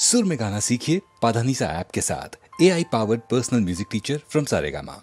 सुर में गाना सीखिए पाधानीसा ऐप के साथ। AI powered personal music teacher from Saregama.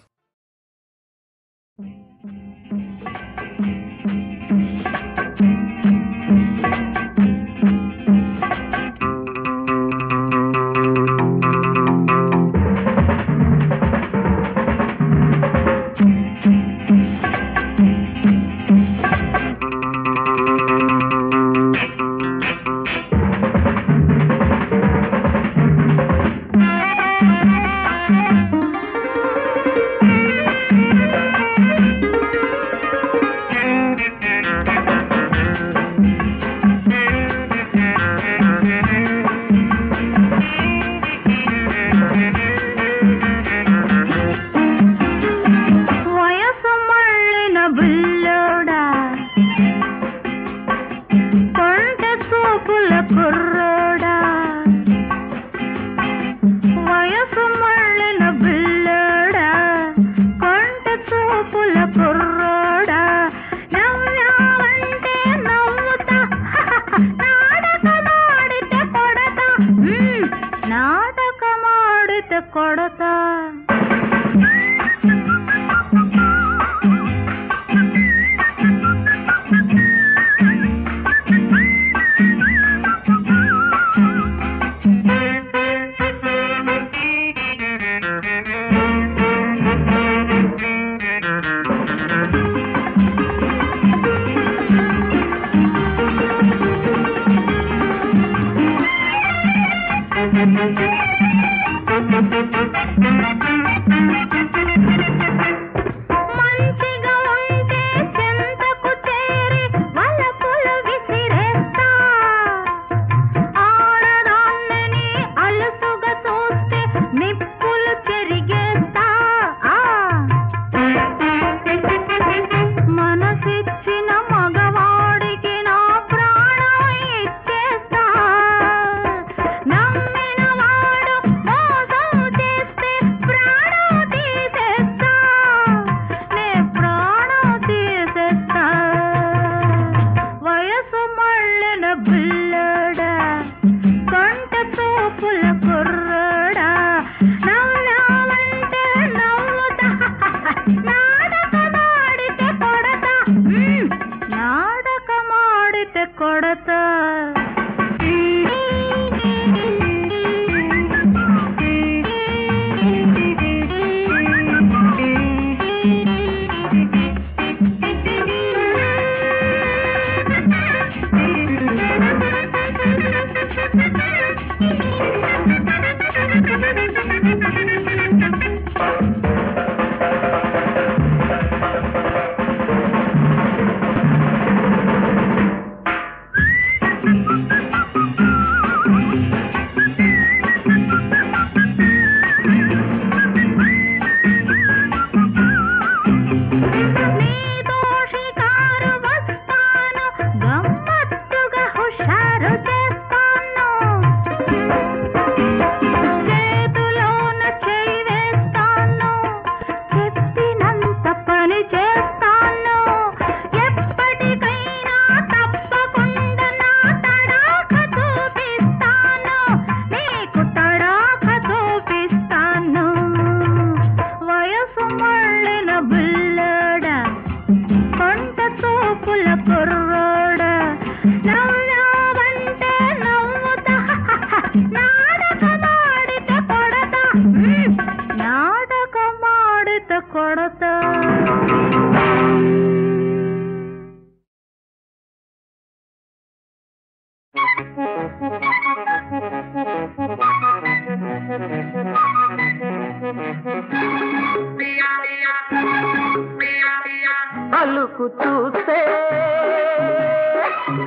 పలుకు చూస్తే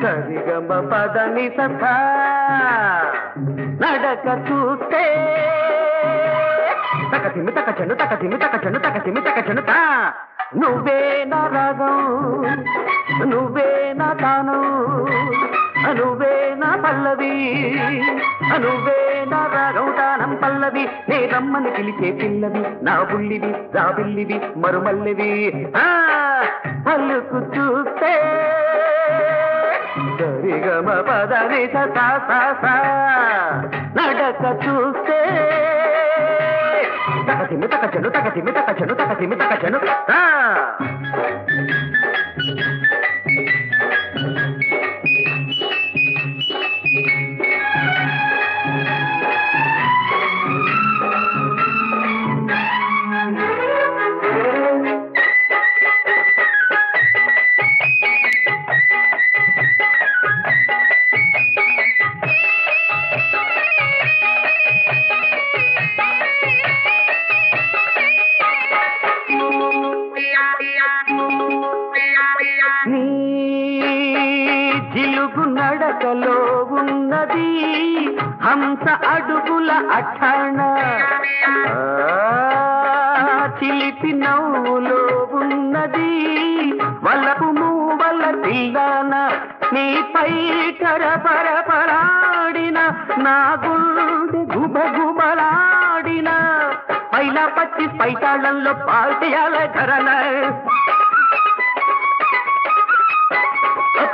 సరిగమ పదని సథ నడక చూస్తే తకతిమి తకచను తకతిమి తకచను తకతిమి తకచను తా నువ్వే నా రాగం నువ్వే నా తానం నువ్వే నా పల్లవి నువ్వే నా రాగం తానం పల్లవి నే రమ్మని పిలిచే పిల్లవి నా బుల్లివి రాబిల్లివి మరుమల్లివి పలుకు చూస్తే సరిగమ పదని సా నడక చూస్తే తకతిమి తకచను తకతిమి తకచను తకతిమి తకచను నడకలో ఉన్నది హంస అడుగుల అఠాణ చిలిపి నవ్వులో ఉన్నది వలపు మూవల పిల్లన నీపై పరపరపరాడిన నా గుండె గుబగుబలాడిన పైలా పచ్చి పైతాళంలో పాల్చేయాల ధరణ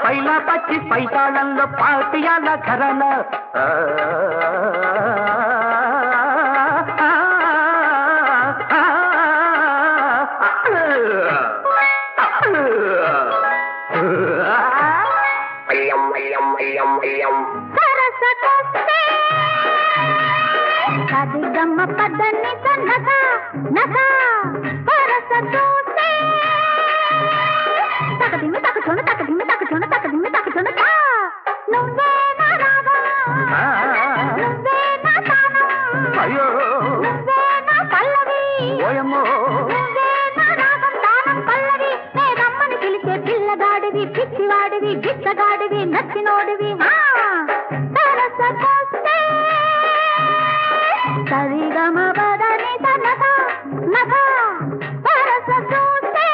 పైలా పచ్చి పైతాళంలో పాల్చేయాల ధరణ సరిగమ్మ పదని నగ నగ పరస చూస్తే తకదిమి తకచోను తకదిమి తకచోను తకదిమి తకచోను నువ్వే నా రాగం నువ్వే నా తానం అయ్యో నువ్వే నా పల్లవి ఓయమ్మో నువ్వే నా రాగం తానం పల్లవి నే రమ్మని పిలిచే పిల్లగాడివి పిచ్చివాడివి గిచ్చగాడివి నచ్చినోడివి సరస చూస్తే సరిగమ పదని నగ నగ పరస చూస్తే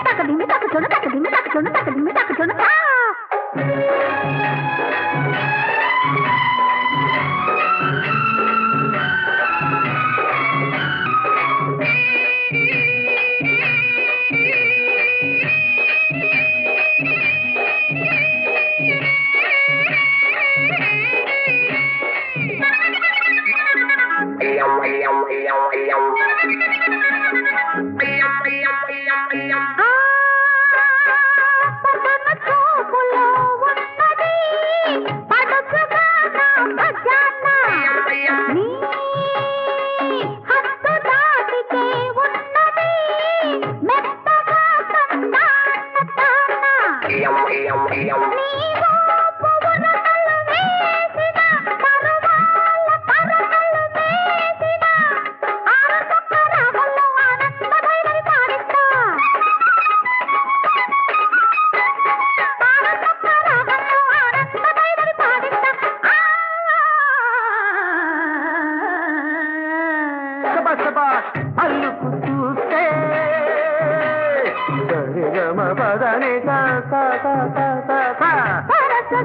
తకదిమి తకచోను తకదిమి తకచోను తకదిమి తకచోను అల్లుకు చూస్తే సరిగమ పదని పరస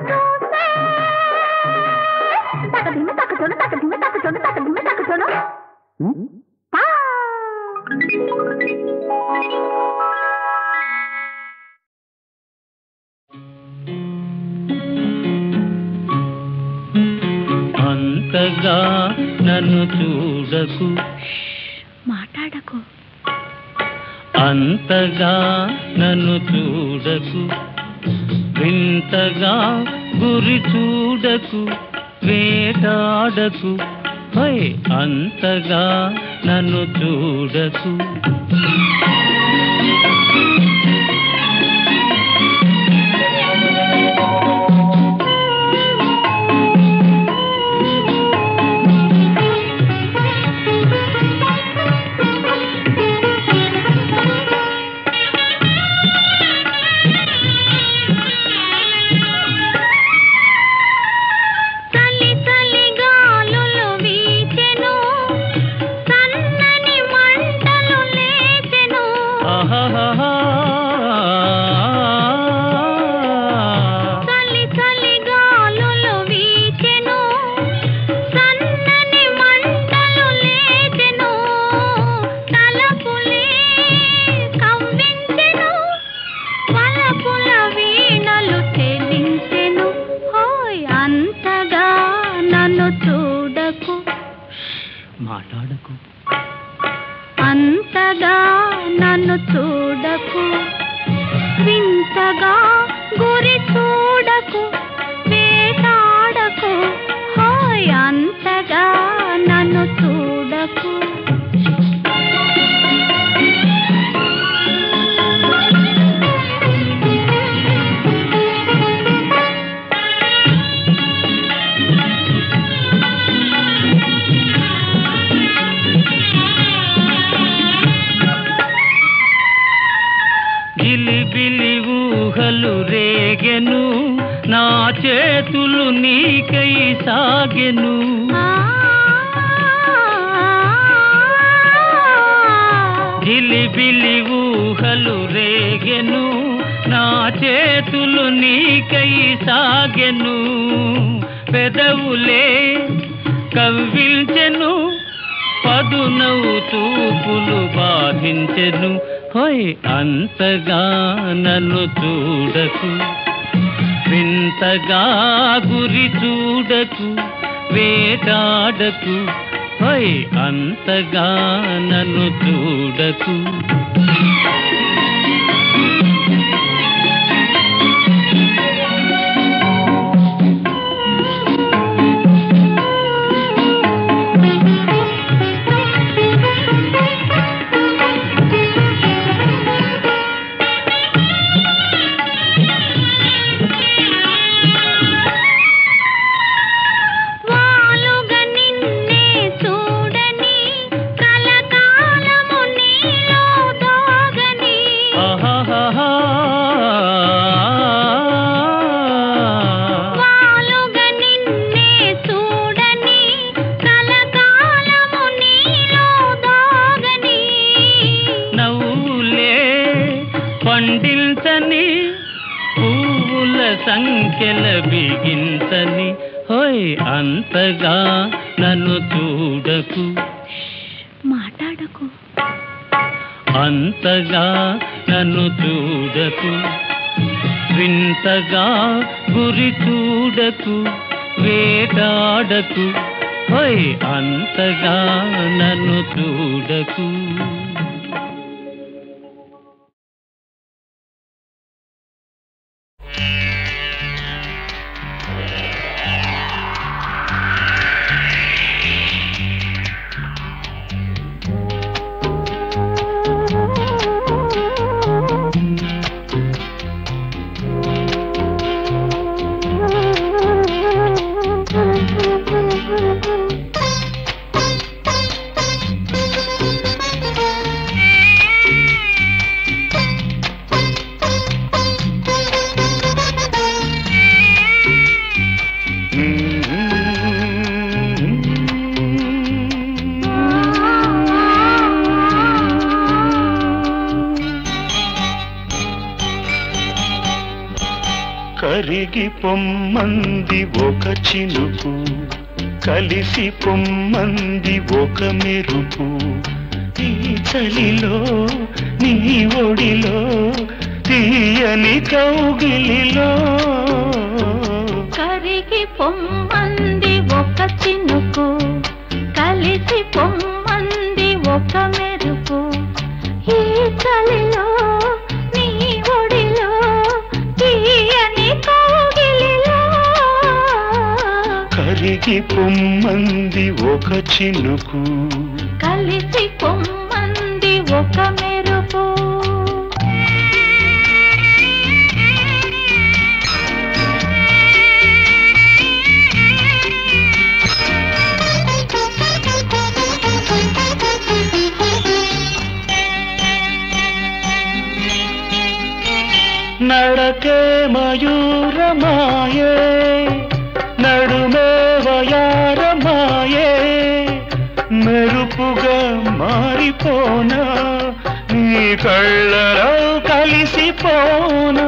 చూస్తే తకదిమి తకచోను తకదిమి తకచోను తకదిమి తకచోను అంతగా నన్ను చూడకు మాట్లాడకు అంతగా నన్ను చూడకు వింతగా గురి చూడకు వేటాడకు హై అంతగా నన్ను చూడకు సన్నని మంటలు లేచెను నన్ను చూడకు మాట్లాడకు అంతగా నన్ను చూడకు వింతగా గురి చూడకు వేటాడకు హాయ్ అంతగా నన్ను చూడకు గిలిబిలి ఊహలు రేగెను నా చేతులు నీకై సాగెను గిలిబిలి ఊహలు రేగెను నా చేతులు నీకై సాగెను పెదవులే కవ్విల్చెను పదునవు చూపులు బాధించెను హోయ్ అంతగా నన్ను చూడకు వింతగా గురి చూడకు వేటాడకు హోయ్ అంతగా నన్ను చూడకు పండించని పువ్వుల సంఖ్యల బిగించని హోయ్ అంతగా నన్ను చూడకు మాట్లాడకు అంతగా నన్ను చూడకు వింతగా గురి చూడకు వేటాడకు హోయ్ అంతగా నన్ను చూడకు కరిగి పొమ్మంది ఒక చినుకు కలిసి పొమ్మంది ఒక మెరుపు ఈ చలిలో నీ ఒడిలో తీయని కౌగిలిలో కరిగి పొమ్మంది ఒక చినుకు కలిసి పొమ్మంది ఒక మెరుపు ఈ చలిలో నీ ఒడిలో తీయని కౌగిలిలో కరిగి పొమ్మంది ఒక చినుకు కలిసి పొమ్మంది ఒక మెరుపు నడకే మయూరమాయే నడుమే వయారమాయే మెరుపుగా మారిపోనా నీ కళ్ళలో కలిసిపోనా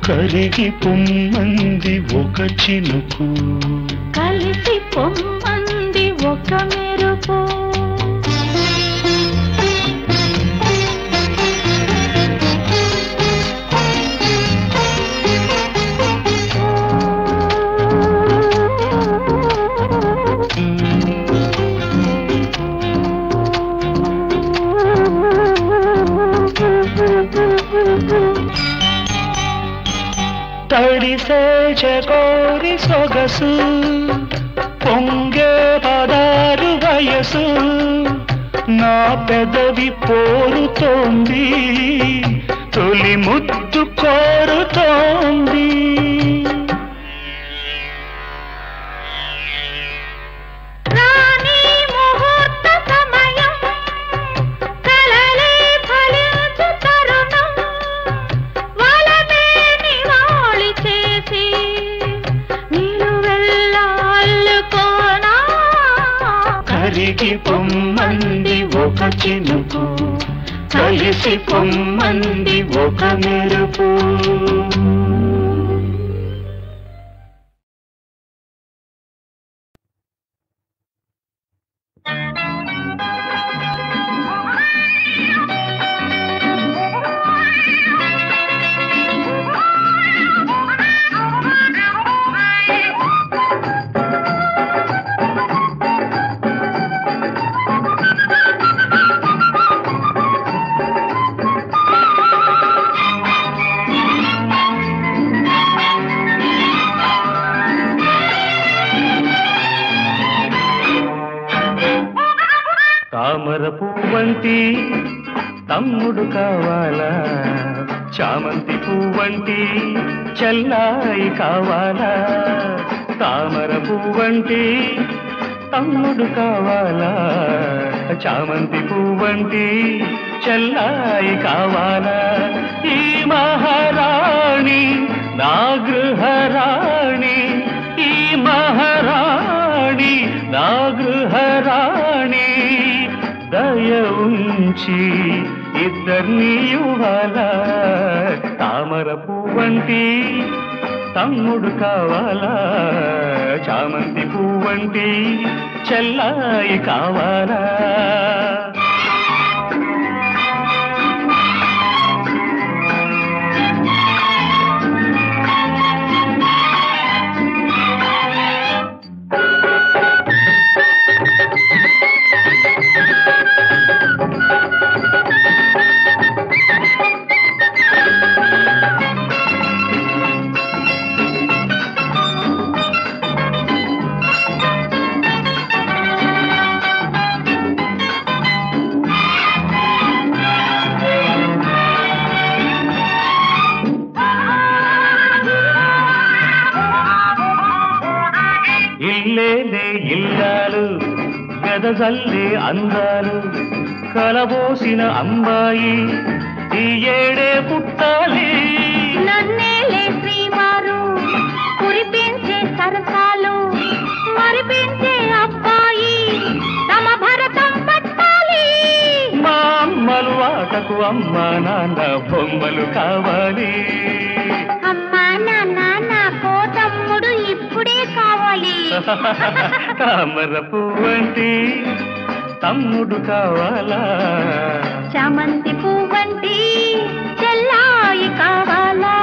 కరిగి పొమ్మంది ఒక చినుకు కలిసి పొమ్మంది ఒక మెరుపు తడిసే చకోరి సొగసు పొంగే పదారు వయసు నా పెదవి పోరుతోంది తొలి ముద్దు కోరుతోంది కరిగి పొమ్మంది ఒక చినుకు కలిసి పొమ్మంది ఒక మెరుపు తామర పువ్వంటి తమ్ముడు కావాలా చామంతి పువ్వంటి చెల్లాయి కావాలా తామర పువ్వంటి తమ్ముడు కావాలా చామంతి పువ్వంటి చెల్లాయి కావాలా ఈ మహారాణి నా గృహరాణి ఈ మహారాణి నా గృహరాణి దయ ఉంచి ఇద్దరిని ఇవ్వాలా తామర పువ్వంటి తమ్ముడు కావాలా చామంతి పువ్వంటి చెల్లాయి కావాలా ఇల్లేలే ఇల్లాలు గదజల్లే అందాలు కలబోసిన అమ్మాయి ఈ ఏడే పుట్టాలి నన్నేలే శ్రీవారు కురిపించే సరసాలు మరిపించే అబ్బాయి తమ భరతం పట్టాలి మా అమ్మలు ఆటకు అమ్మా నాన్న బొమ్మలు కావాలి అమ్మా నాన్న నాకో తమ్ముడు ఇప్పుడే కావాలి తామర పువ్వంటి తమ్ముడు కావాలా చామంతి పువ్వంటి చెల్లాయి కావాలా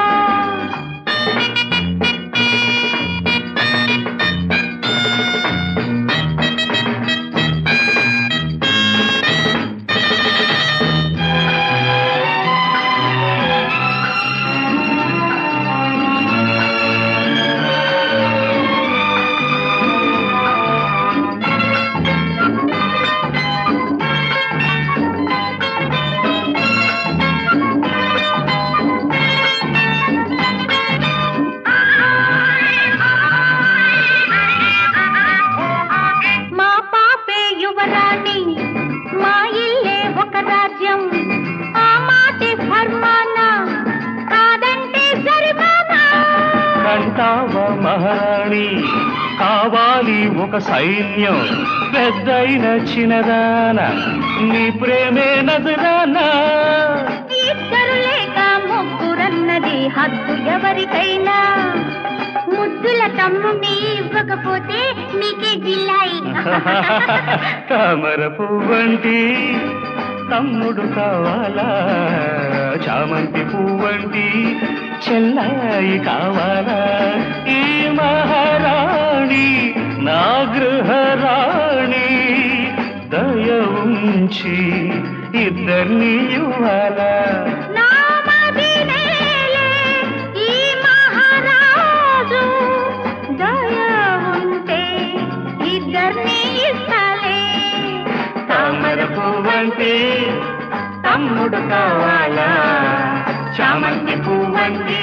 అంటావా మహారాణి కావాలి ఒక సైన్యం పెద్దయిన చిన్నదాన నీ ప్రేమే నజరానా ఇద్దరు లేక ముగ్గురన్నది హద్దు ఎవరికైనా ముద్దుల తమ్ముని ఇవ్వకపోతే మీకే జిల్లాయి తామర పువ్వంటి తమ్ముడు కావాలా చామంతి పువ్వంటి చెల్లాయి కావాలా ఈ మహారాణి నా గృహరాణి దయ ఉంచి ఇద్దరిని ఇవ్వాలా తామర పువ్వంటి తమ్ముడు కావాలా చామంతి పువ్వంటి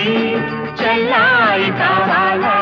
చెల్లాయి కావాలా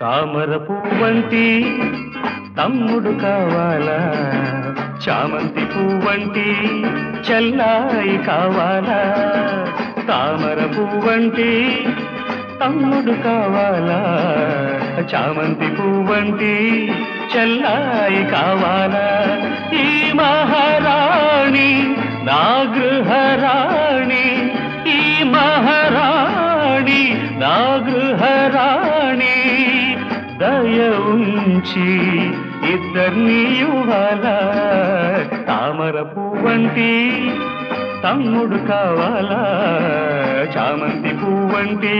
తామర పువ్వంటి తమ్ముడు కావాలా చామంతి పువ్వంటి చెల్లాయి కావాలా తామర పువ్వంటి తమ్ముడు కావాలా చామంతి పువ్వంటి చెల్లాయి కావాలా ఈ మహారాణి నా గృహరాణి ఈ మహారాణి నా గృహరాణి దయ ఉంచి ఇద్దరిని ఇవ్వాలా తామర పువ్వంటి తమ్ముడు కావాలా చామంతి పువ్వంటి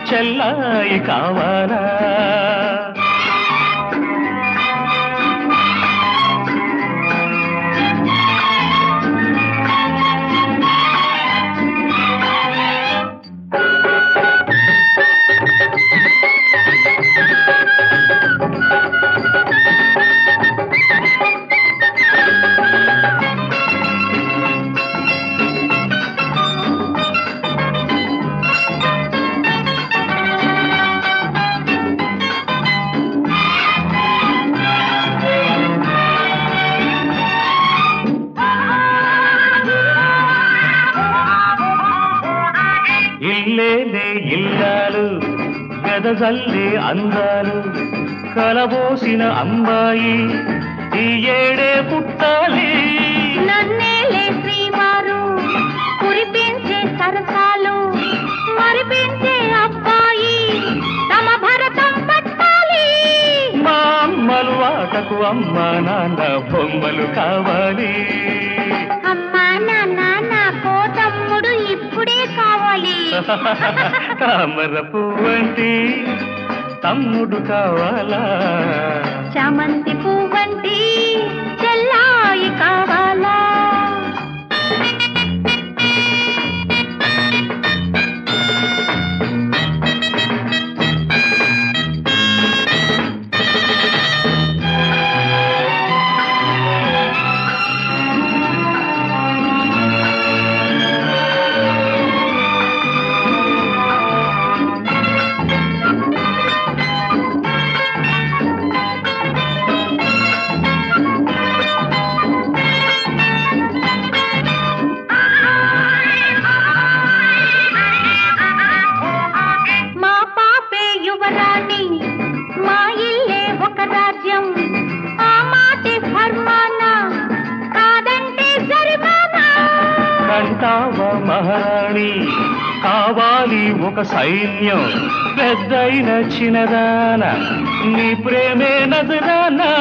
చెల్లాయి కావాలా ఇల్లేలే ఇల్లాలు గదజల్లే అందాలు కలబోసిన అమ్మాయి ఈ ఏడే పుట్టాలి నన్నేలే శ్రీవారు కురిపించే సరసాలు మరిపించే అబ్బాయి తమ భరతం పట్టాలి మా అమ్మలు ఆటకు అమ్మా నాన్న బొమ్మలు కావాలి అమ్మా నాన్న నాకో తమ్ముడు ఇప్పుడే కావాలి తామర పువ్వంటి తమ్ముడు కావాలా చామంతి పువ్వంటి చెల్లాయి కావాలా మహారాణి కావాలి ఒక సైన్యం పెద్దయిన చిన్నదాన నీ ప్రేమే నజరానా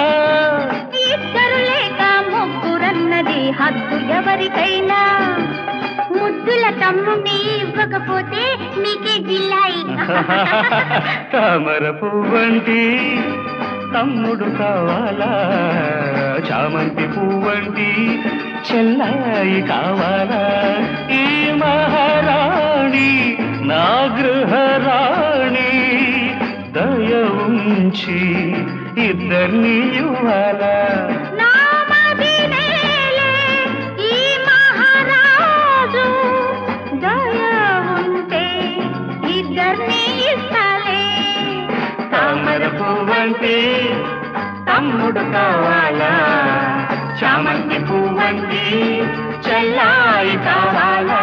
ఇద్దరు లేక ముగ్గురన్నది హద్దు ఎవరికైనా ముద్దుల తమ్ముని ఇవ్వకపోతే మీకే జిల్లాయి తామర పువ్వంటి తమ్ముడు కావాలా చామంతి పువ్వంటి చెల్లాయి కావాలా ఈ మహారాణి నా గృహరాణి దయ ఉంచి ఇద్దరిని ఇవ్వాలా తామర పువ్వంటి తమ్ముడు కావాలా చామంతి పువ్వంటి చెల్లాయి కావాలా